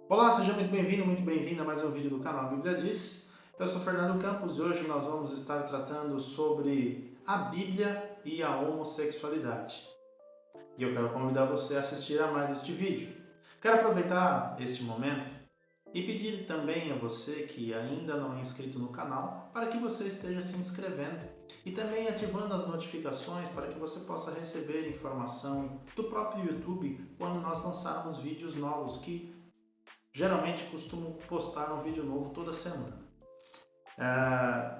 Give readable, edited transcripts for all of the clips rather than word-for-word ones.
Olá, seja muito bem-vindo, muito bem-vinda a mais um vídeo do canal Bíblia Diz. Eu sou Fernando Campos e hoje nós vamos estar tratando sobre a Bíblia e a homossexualidade. E eu quero convidar você a assistir a mais este vídeo. Quero aproveitar este momento e pedir também a você que ainda não é inscrito no canal para que você esteja se inscrevendo e também ativando as notificações para que você possa receber informação do próprio YouTube quando nós lançarmos vídeos novos que geralmente costumo postar um vídeo novo toda semana.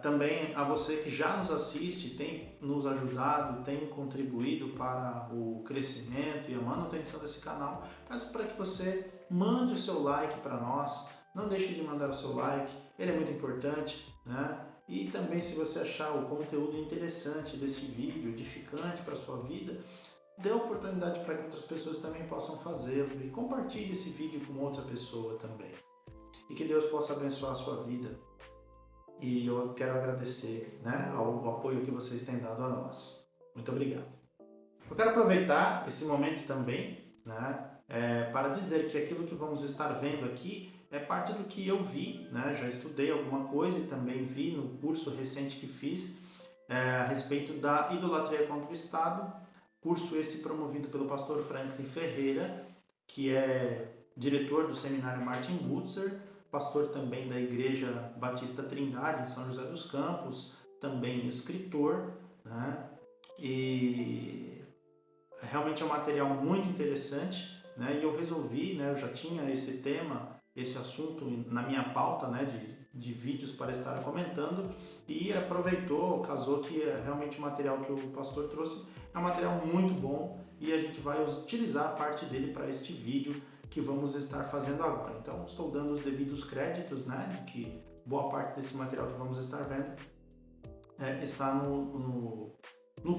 Também a você que já nos assiste, tem nos ajudado, tem contribuído para o crescimento e a manutenção desse canal, peço para que você mande o seu like para nós, não deixe de mandar o seu like, ele é muito importante, né? E também se você achar o conteúdo interessante deste vídeo, edificante para a sua vida, dê oportunidade para que outras pessoas também possam fazê-lo e compartilhe esse vídeo com outra pessoa também. E que Deus possa abençoar a sua vida. E eu quero agradecer, né, ao apoio que vocês têm dado a nós. Muito obrigado. Eu quero aproveitar esse momento também, né, para dizer que aquilo que vamos estar vendo aqui é parte do que eu vi, né, já estudei alguma coisa e também vi no curso recente que fiz a respeito da idolatria contra o Estado, curso esse promovido pelo pastor Franklin Ferreira, que é diretor do seminário Martin Butzer, pastor também da Igreja Batista Trindade, em São José dos Campos, também escritor, né? E realmente é um material muito interessante, né? E eu resolvi, né? Eu já tinha esse tema, esse assunto na minha pauta, né? De vídeos para estar comentando e aproveitou, casou que realmente o material que o pastor trouxe é um material muito bom e a gente vai utilizar parte dele para este vídeo que vamos estar fazendo agora. Então, estou dando os devidos créditos, né, de que boa parte desse material que vamos estar vendo está no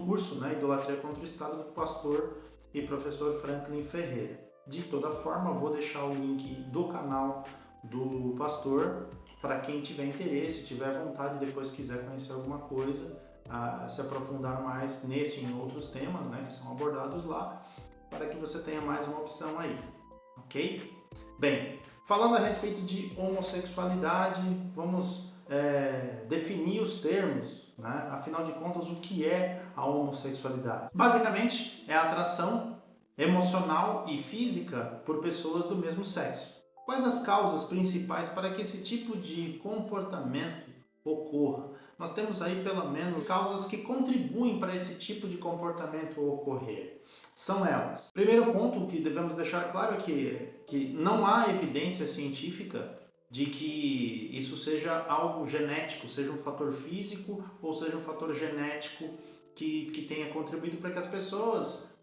curso, né, Idolatria contra o Estado, do pastor e professor Franklin Ferreira. De toda forma, vou deixar o link do canal do pastor para quem tiver interesse, tiver vontade, depois quiser conhecer alguma coisa, se aprofundar mais nesse e em outros temas, né, que são abordados lá, para que você tenha mais uma opção aí, ok? Bem, falando a respeito de homossexualidade, vamos definir os termos, né? Afinal de contas, o que é a homossexualidade? Basicamente, é a atração emocional e física por pessoas do mesmo sexo. Quais as causas principais para que esse tipo de comportamento ocorra? Nós temos aí pelo menos causas que contribuem para esse tipo de comportamento ocorrer. São elas. Primeiro ponto que devemos deixar claro é que não há evidência científica de que isso seja algo genético, seja um fator físico ou seja um fator genético que tenha contribuído para que as pessoas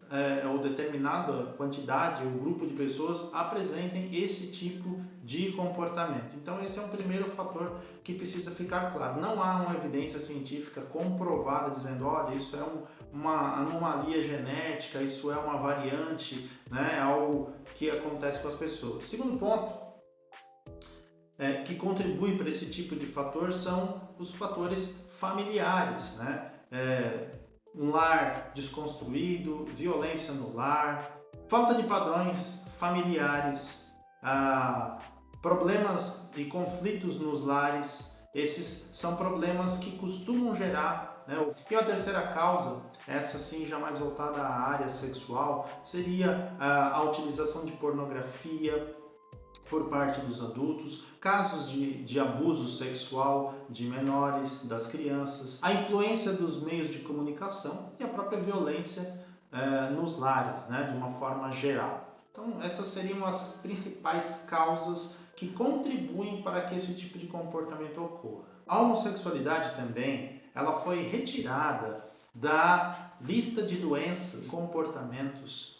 ou determinada quantidade ou grupo de pessoas apresentem esse tipo de comportamento. Então esse é um primeiro fator que precisa ficar claro. Não há uma evidência científica comprovada dizendo, olha, isso é uma anomalia genética, isso é uma variante, né, algo que acontece com as pessoas. Segundo ponto, que contribui para esse tipo de fator são os fatores familiares, né? Um lar desconstruído, violência no lar, falta de padrões familiares, problemas e conflitos nos lares. Esses são problemas que costumam gerar, né? E a terceira causa, essa sim já mais voltada à área sexual, seria a utilização de pornografia por parte dos adultos, casos de abuso sexual de menores, das crianças, a influência dos meios de comunicação e a própria violência nos lares, né, de uma forma geral. Então, essas seriam as principais causas que contribuem para que esse tipo de comportamento ocorra. A homossexualidade também, ela foi retirada da lista de doenças e comportamentos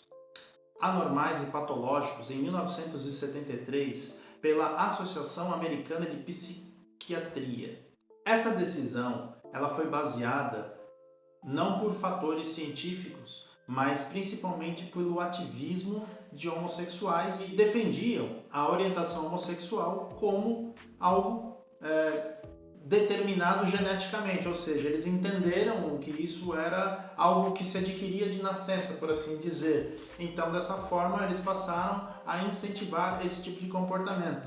anormais e patológicos em 1973 pela Associação Americana de Psiquiatria. Essa decisão ela foi baseada não por fatores científicos, mas principalmente pelo ativismo de homossexuais que defendiam a orientação homossexual como algo determinado geneticamente, ou seja, eles entenderam que isso era algo que se adquiria de nascença, por assim dizer. Então, dessa forma, eles passaram a incentivar esse tipo de comportamento.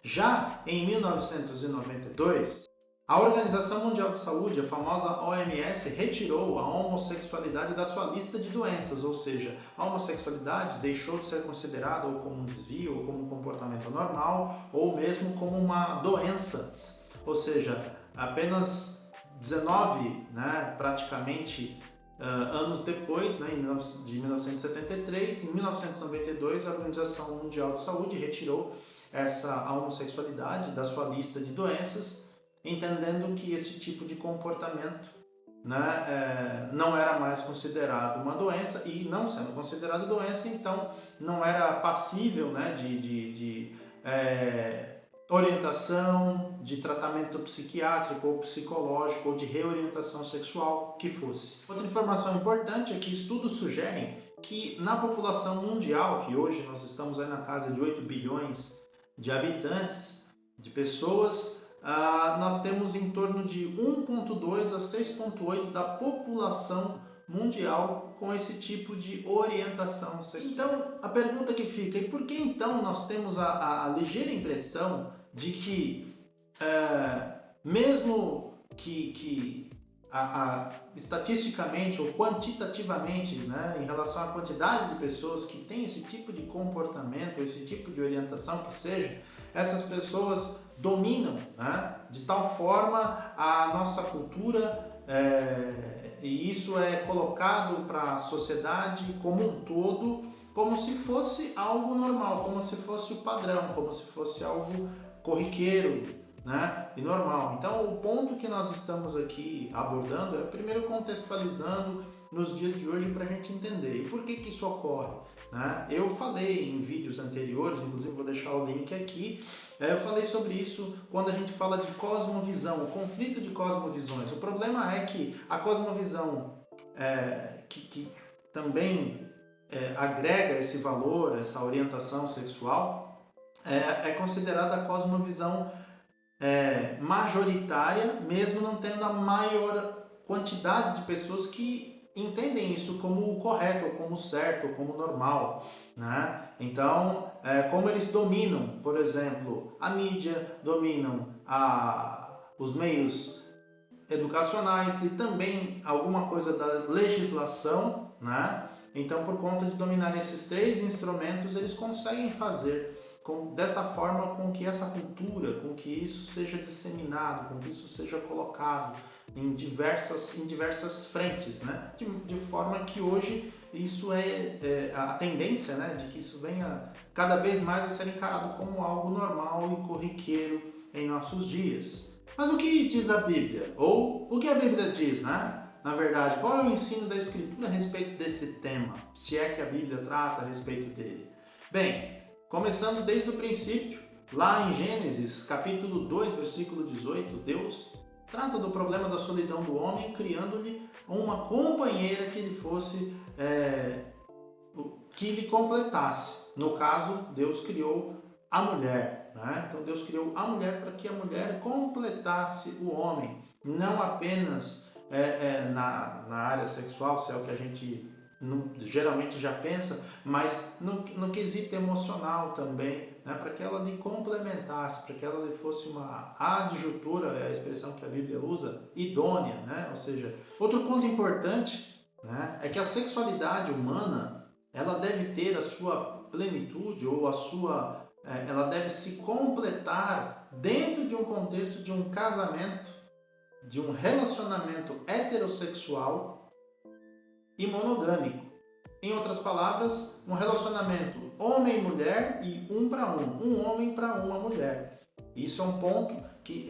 Já em 1992, a Organização Mundial de Saúde, a famosa OMS, retirou a homossexualidade da sua lista de doenças, ou seja, a homossexualidade deixou de ser considerada ou como um desvio, ou como um comportamento normal, ou mesmo como uma doença. Ou seja, apenas 19, praticamente anos depois, de 1973, em 1992, a Organização Mundial de Saúde retirou a homossexualidade da sua lista de doenças, entendendo que esse tipo de comportamento não era mais considerado uma doença, e não sendo considerado doença, então não era passível de orientação, de tratamento psiquiátrico ou psicológico ou de reorientação sexual que fosse. Outra informação importante é que estudos sugerem que na população mundial, que hoje nós estamos aí na casa de 8 bilhões de habitantes, de pessoas, nós temos em torno de 1,2 a 6,8 da população mundial com esse tipo de orientação sexual. Então, a pergunta que fica, e por que então nós temos a ligeira impressão de que, mesmo que estatisticamente ou quantitativamente, em relação à quantidade de pessoas que têm esse tipo de comportamento, esse tipo de orientação que seja, essas pessoas dominam, de tal forma a nossa cultura, e isso é colocado para a sociedade como um todo, como se fosse algo normal, como se fosse o padrão, como se fosse algo corriqueiro, e normal. Então, o ponto que nós estamos aqui abordando é, primeiro, contextualizando nos dias de hoje para a gente entender. E por que isso ocorre? Eu falei em vídeos anteriores, inclusive vou deixar o link aqui, eu falei sobre isso quando a gente fala de cosmovisão, o conflito de cosmovisões. O problema é que a cosmovisão, que também agrega esse valor, essa orientação sexual, é considerada a cosmovisão majoritária, mesmo não tendo a maior quantidade de pessoas que entendem isso como o correto, ou como o certo, ou como normal. Então, como eles dominam, por exemplo, a mídia, dominam os meios educacionais e também alguma coisa da legislação, então, por conta de dominar esses três instrumentos, eles conseguem fazer dessa forma com que essa cultura, com que isso seja disseminado, com que isso seja colocado em diversas frentes, de forma que hoje isso é a tendência, de que isso venha cada vez mais a ser encarado como algo normal e corriqueiro em nossos dias. Mas o que diz a Bíblia? Ou o que a Bíblia diz, Na verdade, qual é o ensino da Escritura a respeito desse tema? Se é que a Bíblia trata a respeito dele. Bem, começando desde o princípio, lá em Gênesis, capítulo 2, versículo 18, Deus trata do problema da solidão do homem, criando-lhe uma companheira que lhe fosse, que lhe completasse. No caso, Deus criou a mulher, Então Deus criou a mulher para que a mulher completasse o homem, não apenas na área sexual, se é o que a gente geralmente já pensa, mas no quesito emocional também, para que ela lhe complementasse, para que ela lhe fosse uma adjutora, é a expressão que a Bíblia usa, idônea, ou seja, outro ponto importante, é que a sexualidade humana, ela deve ter a sua plenitude, ou ela deve se completar dentro de um contexto de um casamento, de um relacionamento heterossexual e monogâmico. Em outras palavras, um relacionamento homem e mulher e um para um homem para uma mulher. Isso é um ponto que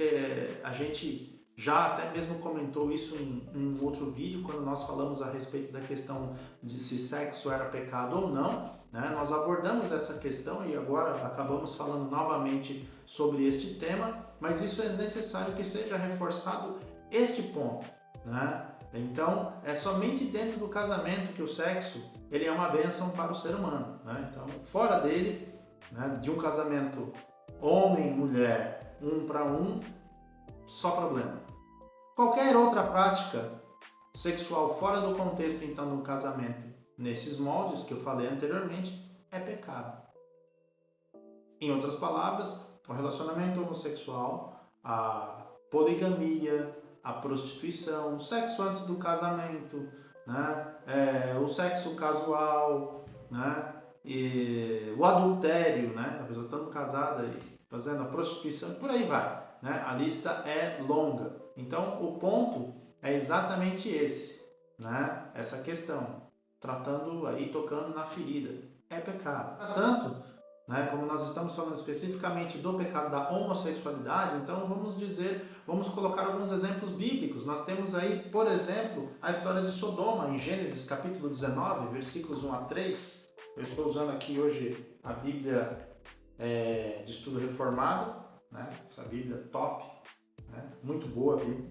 a gente já até mesmo comentou isso em um outro vídeo, quando nós falamos a respeito da questão de se sexo era pecado ou não. Nós abordamos essa questão e agora acabamos falando novamente sobre este tema, mas isso é necessário que seja reforçado este ponto. Então, é somente dentro do casamento que o sexo ele é uma bênção para o ser humano. Então, fora dele, de um casamento homem, mulher, um para um, só problema. Qualquer outra prática sexual fora do contexto, então, do casamento, nesses moldes que eu falei anteriormente, é pecado. Em outras palavras, o relacionamento homossexual, a poligamia, a prostituição, o sexo antes do casamento, né? O sexo casual, né? E o adultério, né? A pessoa estando casada e fazendo a prostituição, por aí vai, né? A lista é longa. Então, o ponto é exatamente esse, né? Essa questão, tratando aí, tocando na ferida. É pecado. Portanto, né, como nós estamos falando especificamente do pecado da homossexualidade, então vamos colocar alguns exemplos bíblicos. Nós temos aí, por exemplo, a história de Sodoma, em Gênesis capítulo 19, versículos 1 a 3. Eu estou usando aqui hoje a Bíblia de Estudo Reformado, né, essa Bíblia top, né, muito boa a Bíblia.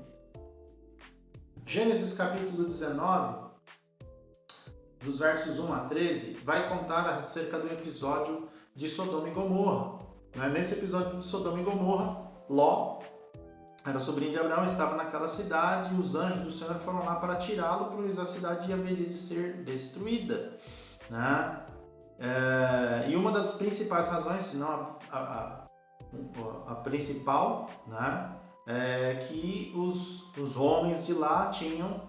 Gênesis capítulo 19, dos versos 1 a 13, vai contar acerca do episódio de Sodoma e Gomorra. Nesse episódio de Sodoma e Gomorra, Ló era sobrinho de Abraão, estava naquela cidade e os anjos do Senhor foram lá para tirá-lo, pois a cidade haveria de ser destruída. Né? E uma das principais razões, se não a principal, né, é que os homens de lá tinham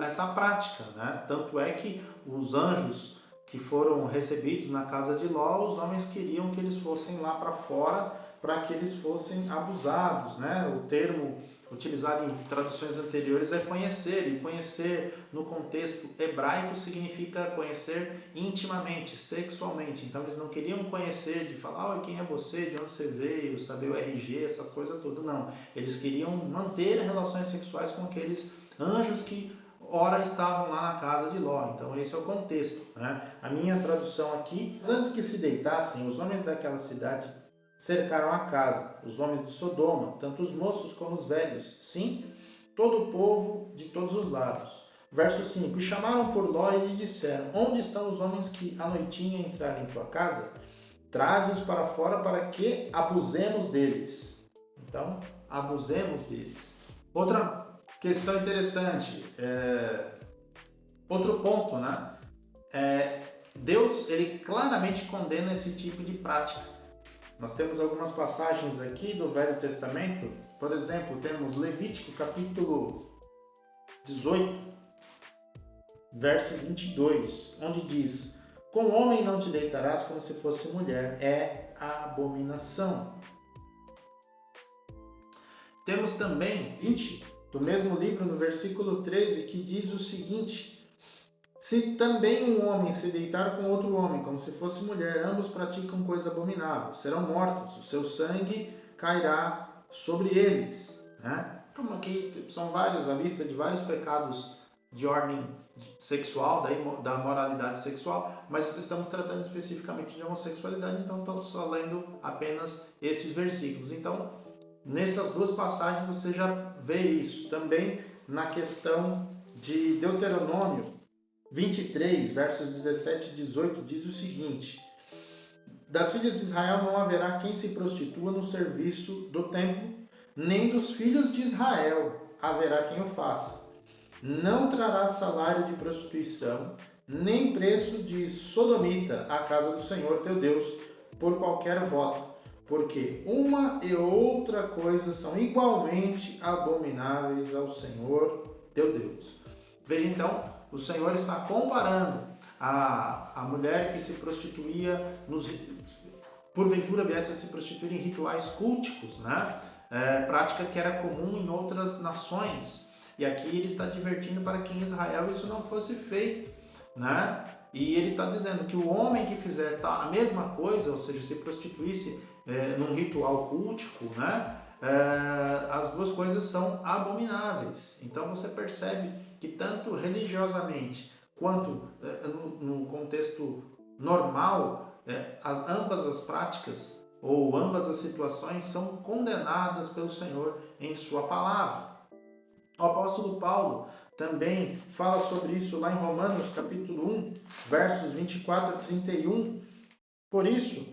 essa prática. Né? Tanto é que os anjos que foram recebidos na casa de Ló, os homens queriam que eles fossem lá para fora para que eles fossem abusados, né? O termo utilizado em traduções anteriores é conhecer, e conhecer no contexto hebraico significa conhecer intimamente, sexualmente. Então eles não queriam conhecer de falar, quem é você, de onde você veio, saber o RG, essa coisa toda, não. Eles queriam manter relações sexuais com aqueles anjos que ora estavam lá na casa de Ló. Então esse é o contexto, né? A minha tradução aqui: antes que se deitassem, os homens daquela cidade cercaram a casa, os homens de Sodoma, tanto os moços como os velhos, sim, todo o povo de todos os lados. Verso 5: e chamaram por Ló e lhe disseram: onde estão os homens que à noitinha entraram em tua casa? Traze-os para fora para que abusemos deles. Então, abusemos deles. Outra questão interessante, outro ponto, né? Deus, ele claramente condena esse tipo de prática. Nós temos algumas passagens aqui do Velho Testamento. Por exemplo, temos Levítico capítulo 18, verso 22, onde diz: com homem não te deitarás como se fosse mulher, é abominação. Temos também 20, do mesmo livro, no versículo 13, que diz o seguinte: se também um homem se deitar com outro homem, como se fosse mulher, ambos praticam coisa abominável, serão mortos, o seu sangue cairá sobre eles. Né? Como aqui são vários, a lista de vários pecados de ordem sexual, da moralidade sexual, mas estamos tratando especificamente de homossexualidade, então estou só lendo apenas estes versículos. Então, nessas duas passagens você já vê isso. Também na questão de Deuteronômio 23, versos 17 e 18, diz o seguinte: das filhas de Israel não haverá quem se prostitua no serviço do templo, nem dos filhos de Israel haverá quem o faça. Não trará salário de prostituição, nem preço de sodomita à casa do Senhor teu Deus, por qualquer voto, porque uma e outra coisa são igualmente abomináveis ao Senhor teu Deus. Veja então, o Senhor está comparando a mulher que se prostituía, porventura viesse a se prostituir em rituais culticos, né? Prática que era comum em outras nações. E aqui ele está advertindo para que em Israel isso não fosse feito, né? E ele está dizendo que o homem que fizer a mesma coisa, ou seja, se prostituísse num ritual cultico, né? As duas coisas são abomináveis. Então você percebe que tanto religiosamente quanto no contexto normal, ambas as práticas ou ambas as situações são condenadas pelo Senhor em sua palavra. O apóstolo Paulo também fala sobre isso lá em Romanos capítulo 1, versos 24 a 31. Por isso,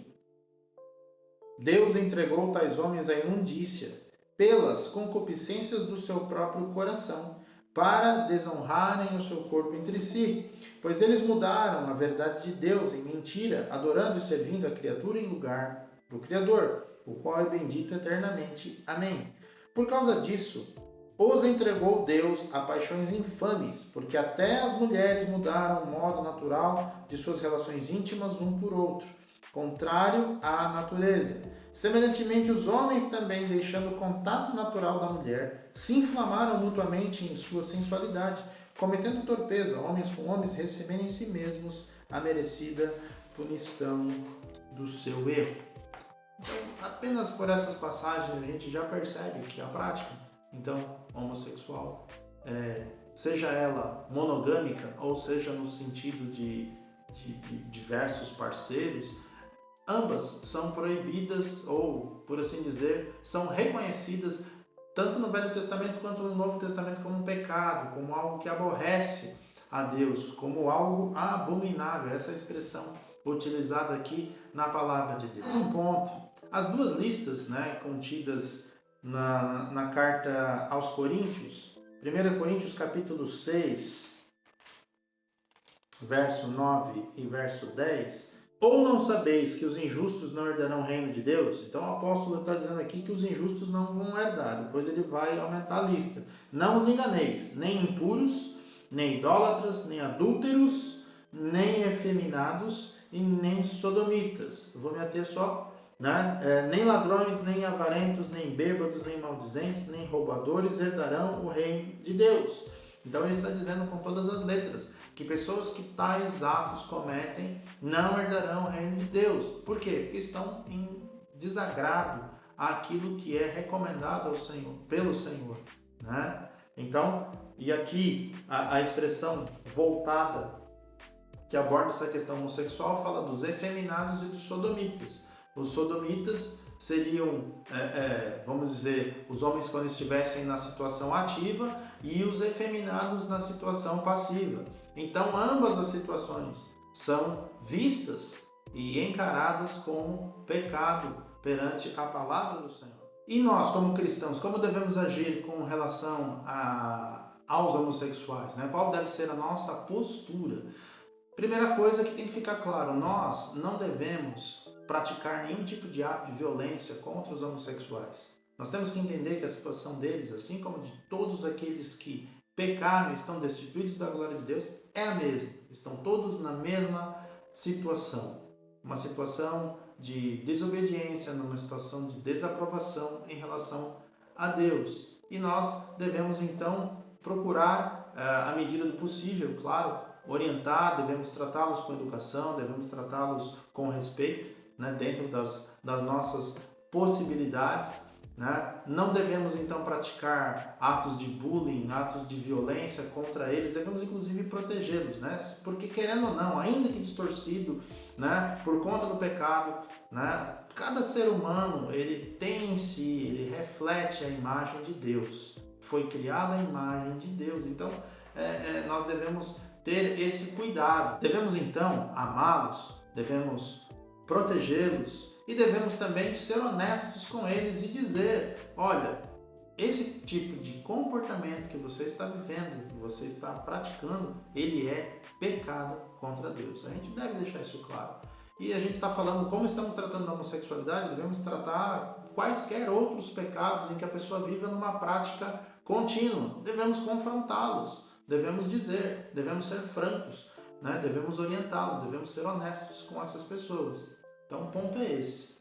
Deus entregou tais homens à imundícia, pelas concupiscências do seu próprio coração, para desonrarem o seu corpo entre si, pois eles mudaram a verdade de Deus em mentira, adorando e servindo a criatura em lugar do Criador, o qual é bendito eternamente. Amém. Por causa disso, os entregou Deus a paixões infames, porque até as mulheres mudaram o modo natural de suas relações íntimas um por outro, contrário à natureza. Semelhantemente, os homens também, deixando o contato natural da mulher, se inflamaram mutuamente em sua sensualidade, cometendo torpeza, homens com homens, recebendo em si mesmos a merecida punição do seu erro. Então, apenas por essas passagens a gente já percebe que a prática, então, homossexual, seja ela monogâmica ou seja no sentido de diversos parceiros, ambas são proibidas ou, por assim dizer, são reconhecidas tanto no Velho Testamento quanto no Novo Testamento como um pecado, como algo que aborrece a Deus, como algo abominável. Essa é a expressão utilizada aqui na palavra de Deus. Um ponto, as duas listas, contidas na carta aos Coríntios, 1 Coríntios capítulo 6, verso 9 e verso 10, ou não sabeis que os injustos não herdarão o reino de Deus? Então o apóstolo está dizendo aqui que os injustos não vão herdar, depois ele vai aumentar a lista. Não os enganeis, nem impuros, nem idólatras, nem adúlteros, nem efeminados e nem sodomitas. Eu vou me ater só, nem ladrões, nem avarentos, nem bêbados, nem maldizentes, nem roubadores herdarão o reino de Deus. Então ele está dizendo com todas as letras que pessoas que tais atos cometem não herdarão o reino de Deus. Por quê? Porque estão em desagrado àquilo que é recomendado ao Senhor, pelo Senhor. Então, e aqui a expressão voltada que aborda essa questão homossexual fala dos efeminados e dos sodomitas. Os sodomitas seriam, vamos dizer, os homens quando estivessem na situação ativa e os efeminados na situação passiva. Então, ambas as situações são vistas e encaradas como pecado perante a palavra do Senhor. E nós, como cristãos, como devemos agir com relação aos homossexuais? Qual deve ser a nossa postura? Primeira coisa que tem que ficar claro, nós não devemos praticar nenhum tipo de ato de violência contra os homossexuais. Nós temos que entender que a situação deles, assim como de todos aqueles que pecaram e estão destituídos da glória de Deus, é a mesma. Estão todos na mesma situação. Uma situação de desobediência, numa situação de desaprovação em relação a Deus. E nós devemos então procurar, à medida do possível, claro, orientar, devemos tratá-los com educação, devemos tratá-los com respeito, dentro das nossas possibilidades. Não devemos então praticar atos de bullying, atos de violência contra eles, devemos inclusive protegê-los, porque querendo ou não, ainda que distorcido, por conta do pecado, cada ser humano ele tem em si, ele reflete a imagem de Deus, foi criado à imagem de Deus, então nós devemos ter esse cuidado, devemos então amá-los, devemos protegê-los e devemos também ser honestos com eles e dizer, olha, esse tipo de comportamento que você está vivendo, que você está praticando, ele é pecado contra Deus. A gente deve deixar isso claro. E a gente está falando como estamos tratando da homossexualidade, devemos tratar quaisquer outros pecados em que a pessoa viva numa prática contínua. Devemos confrontá-los, devemos dizer, devemos ser francos, devemos orientá-los, devemos ser honestos com essas pessoas. Então o ponto é esse.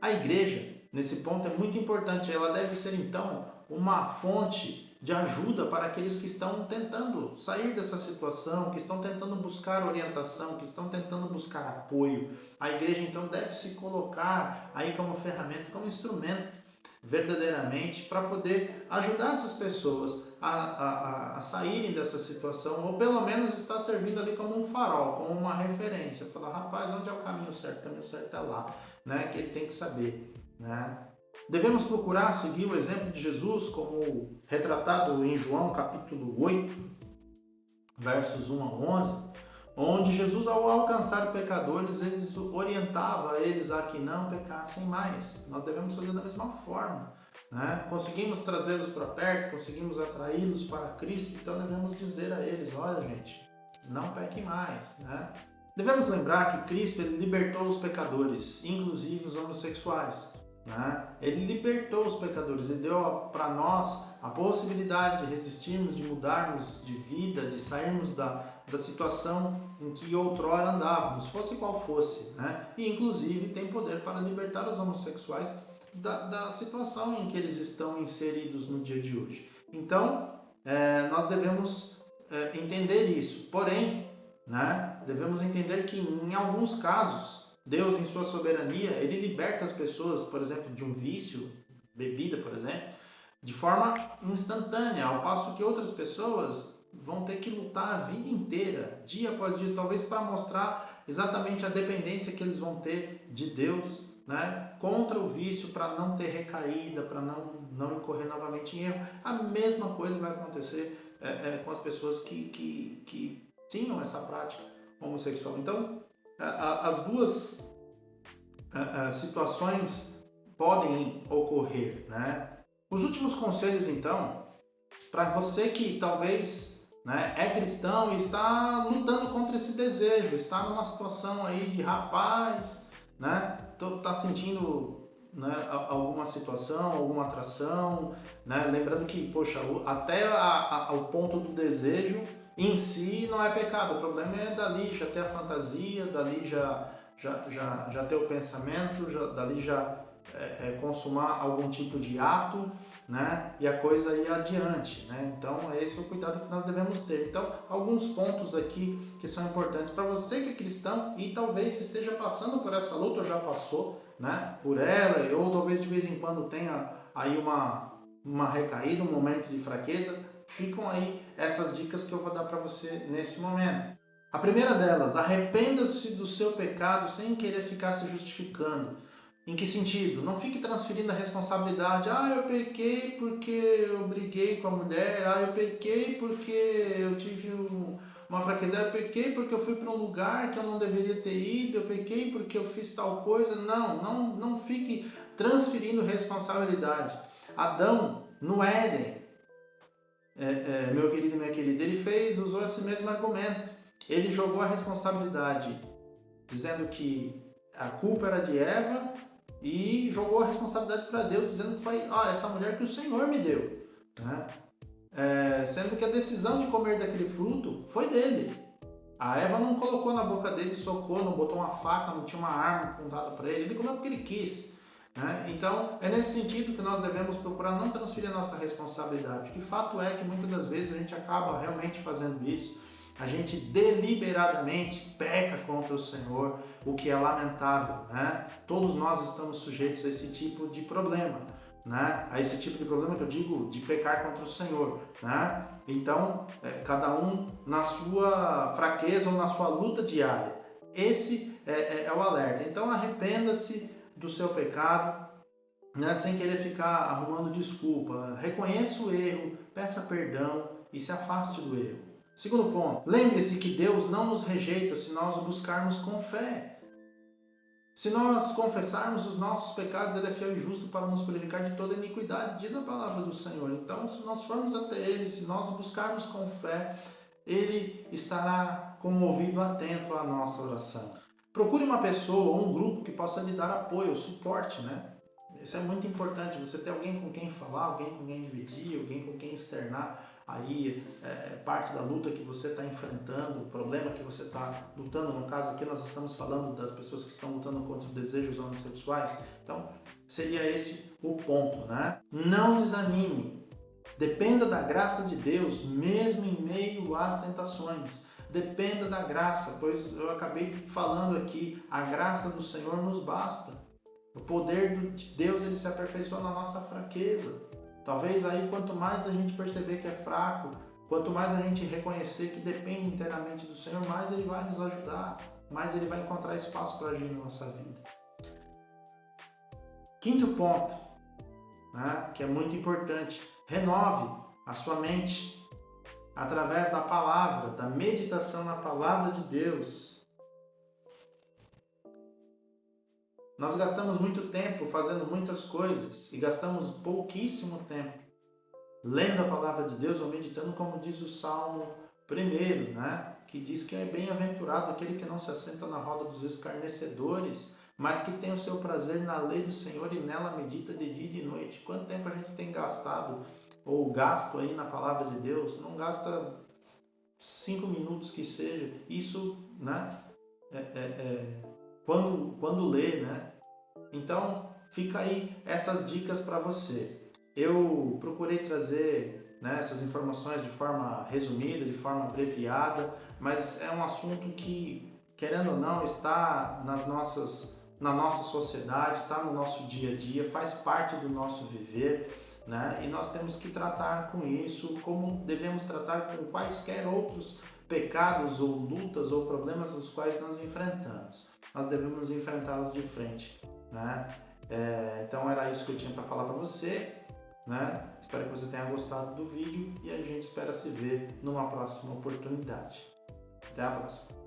A igreja, nesse ponto, é muito importante. Ela deve ser então uma fonte de ajuda para aqueles que estão tentando sair dessa situação, que estão tentando buscar orientação, que estão tentando buscar apoio. A igreja então deve se colocar aí como ferramenta, como instrumento verdadeiramente para poder ajudar essas pessoas a saírem dessa situação, ou pelo menos estar servindo ali como um farol, como uma referência. Falar, rapaz, onde é o caminho certo? O caminho certo é lá, que ele tem que saber. Devemos procurar seguir o exemplo de Jesus, como retratado em João capítulo 8, versos 1 a 11, onde Jesus, ao alcançar pecadores, eles orientava eles a que não pecassem mais. Nós devemos fazer da mesma forma, né? Conseguimos trazê-los para perto, conseguimos atraí-los para Cristo, então devemos dizer a eles: olha, gente, não peque mais, né? Devemos lembrar que Cristo, ele libertou os pecadores, inclusive os homossexuais, né? Ele libertou os pecadores, ele deu para nós a possibilidade de resistirmos, de mudarmos de vida, de sairmos da situação em que outrora andávamos, fosse qual fosse, né? E inclusive tem poder para libertar os homossexuais da situação em que eles estão inseridos no dia de hoje. Então, nós devemos entender isso. Porém, né, devemos entender que em alguns casos, Deus, em sua soberania, ele liberta as pessoas, por exemplo, de um vício, bebida, por exemplo, de forma instantânea, ao passo que outras pessoas vão ter que lutar a vida inteira, dia após dia, talvez para mostrar exatamente a dependência que eles vão ter de Deus, né, contra o vício, para não ter recaída, para não incorrer novamente em erro. A mesma coisa vai acontecer com as pessoas que tinham essa prática homossexual. Então, as duas situações podem ocorrer, né? Os últimos conselhos, então, para você que talvez, né, é cristão e está lutando contra esse desejo, está numa situação aí de rapaz, né, está sentindo, né, alguma situação, alguma atração, né, lembrando que, poxa, até o ponto do desejo em si não é pecado, o problema é dali já ter a fantasia, dali já ter o pensamento, dali já consumar algum tipo de ato, né, e a coisa ir adiante, né? Então esse é o cuidado que nós devemos ter. Então, alguns pontos aqui que são importantes para você que é cristão e talvez esteja passando por essa luta, ou já passou, né, por ela, ou talvez de vez em quando tenha aí uma recaída, um momento de fraqueza. Ficam aí essas dicas que eu vou dar para você nesse momento. A primeira delas: arrependa-se do seu pecado sem querer ficar se justificando. Em que sentido? Não fique transferindo a responsabilidade. Eu pequei porque eu briguei com a mulher. Eu pequei porque eu tive uma fraqueza. Eu pequei porque eu fui para um lugar que eu não deveria ter ido. Eu pequei porque eu fiz tal coisa. Não fique transferindo responsabilidade. Adão, no Éden, meu querido e minha querida, ele usou esse mesmo argumento. Ele jogou a responsabilidade, dizendo que a culpa era de Eva, e jogou a responsabilidade para Deus, dizendo que foi essa mulher que o Senhor me deu, né? Sendo que a decisão de comer daquele fruto foi dele. A Eva não colocou na boca dele, socou, não botou uma faca, não tinha uma arma apontada para ele. Ele comeu porque ele quis, né? Então, é nesse sentido que nós devemos procurar não transferir a nossa responsabilidade. Que fato é que muitas das vezes a gente acaba realmente fazendo isso. A gente deliberadamente peca contra o Senhor, o que é lamentável, né? Todos nós estamos sujeitos a esse tipo de problema, né? A esse tipo de problema que eu digo de pecar contra o Senhor, né? Então, cada um na sua fraqueza ou na sua luta diária. Esse é o alerta. Então, arrependa-se do seu pecado, né? Sem querer ficar arrumando desculpa. Reconheça o erro, peça perdão e se afaste do erro. Segundo ponto: lembre-se que Deus não nos rejeita se nós o buscarmos com fé. Se nós confessarmos os nossos pecados, Ele é fiel e justo para nos purificar de toda iniquidade, diz a palavra do Senhor. Então, se nós formos até Ele, se nós o buscarmos com fé, Ele estará com o ouvido atento à nossa oração. Procure uma pessoa ou um grupo que possa lhe dar apoio, suporte, né? Isso é muito importante, você ter alguém com quem falar, alguém com quem dividir, alguém com quem externar aí parte da luta que você está enfrentando, o problema que você está lutando. No caso aqui nós estamos falando das pessoas que estão lutando contra os desejos homossexuais. Então seria esse o ponto, né? Não desanime, dependa da graça de Deus, mesmo em meio às tentações. Dependa da graça, pois eu acabei falando aqui, a graça do Senhor nos basta. O poder de Deus, ele se aperfeiçoa na nossa fraqueza. Talvez aí, quanto mais a gente perceber que é fraco, quanto mais a gente reconhecer que depende inteiramente do Senhor, mais Ele vai nos ajudar, mais Ele vai encontrar espaço para agir na nossa vida. Quinto ponto, né, que é muito importante: renove a sua mente. através da palavra, da meditação na palavra de Deus. Nós gastamos muito tempo fazendo muitas coisas e gastamos pouquíssimo tempo lendo a palavra de Deus ou meditando, como diz o Salmo 1, né? Que diz que é bem-aventurado aquele que não se assenta na roda dos escarnecedores, mas que tem o seu prazer na lei do Senhor e nela medita de dia e de noite. Quanto tempo a gente tem gastado ou gasto aí na palavra de Deus? Não gasta 5 minutos que seja. Isso, né? Quando lê, né? Então, fica aí essas dicas para você. Eu procurei trazer, né, essas informações de forma resumida, de forma abreviada, mas é um assunto que, querendo ou não, está na nossa sociedade, está no nosso dia a dia, faz parte do nosso viver, né? E nós temos que tratar com isso como devemos tratar com quaisquer outros pecados ou lutas ou problemas os quais nós enfrentamos. Nós devemos enfrentá-los de frente, né? Então era isso que eu tinha para falar para você, né? Espero que você tenha gostado do vídeo e a gente espera se ver numa próxima oportunidade. Até a próxima!